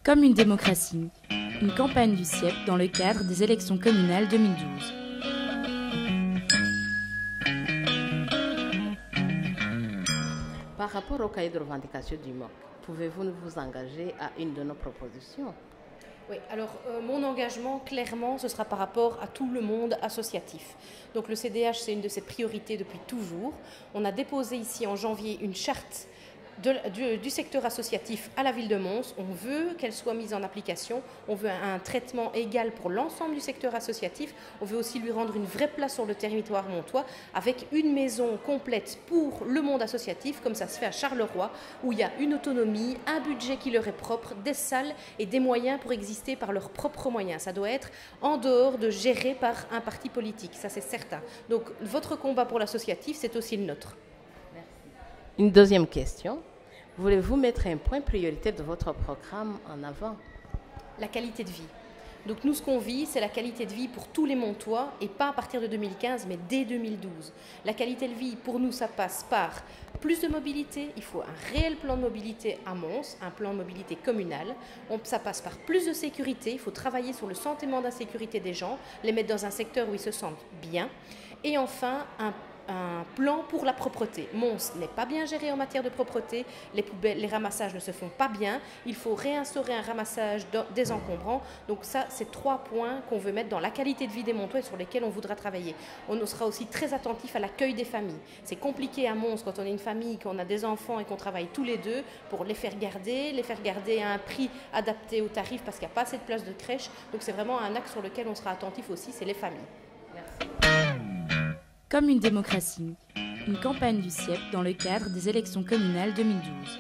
Comme une démocratie, une campagne du CIEP dans le cadre des élections communales 2012. Par rapport au cahier de revendication du MOC, pouvez-vous vous engager à une de nos propositions? Oui, alors mon engagement, clairement, ce sera par rapport à tout le monde associatif. Donc le CDH, c'est une de ses priorités depuis toujours. On a déposé ici en janvier une charte du secteur associatif à la ville de Mons. On veut qu'elle soit mise en application, on veut un traitement égal pour l'ensemble du secteur associatif, on veut aussi lui rendre une vraie place sur le territoire montois avec une maison complète pour le monde associatif, comme ça se fait à Charleroi, où il y a une autonomie, un budget qui leur est propre, des salles et des moyens pour exister par leurs propres moyens. Ça doit être en dehors de gérer par un parti politique, ça c'est certain. Donc votre combat pour l'associatif, c'est aussi le nôtre. Une deuxième question. Voulez-vous mettre un point prioritaire de votre programme en avant? La qualité de vie. Donc nous, ce qu'on vit, c'est la qualité de vie pour tous les Montois, et pas à partir de 2015, mais dès 2012. La qualité de vie, pour nous, ça passe par plus de mobilité. Il faut un réel plan de mobilité à Mons, un plan de mobilité communal. Ça passe par plus de sécurité. Il faut travailler sur le sentiment d'insécurité des gens, les mettre dans un secteur où ils se sentent bien. Et enfin, un plan pour la propreté. Mons n'est pas bien géré en matière de propreté, les poubelles, les ramassages ne se font pas bien, il faut réinstaurer un ramassage désencombrant. Donc ça, c'est 3 points qu'on veut mettre dans la qualité de vie des Montois et sur lesquels on voudra travailler. On sera aussi très attentif à l'accueil des familles. C'est compliqué à Mons quand on est une famille, qu'on a des enfants et qu'on travaille tous les deux pour les faire garder à un prix adapté au tarif parce qu'il n'y a pas assez de place de crèche. Donc c'est vraiment un axe sur lequel on sera attentif aussi, c'est les familles. Merci. Comme une démocratie, une campagne du CIEP dans le cadre des élections communales 2012.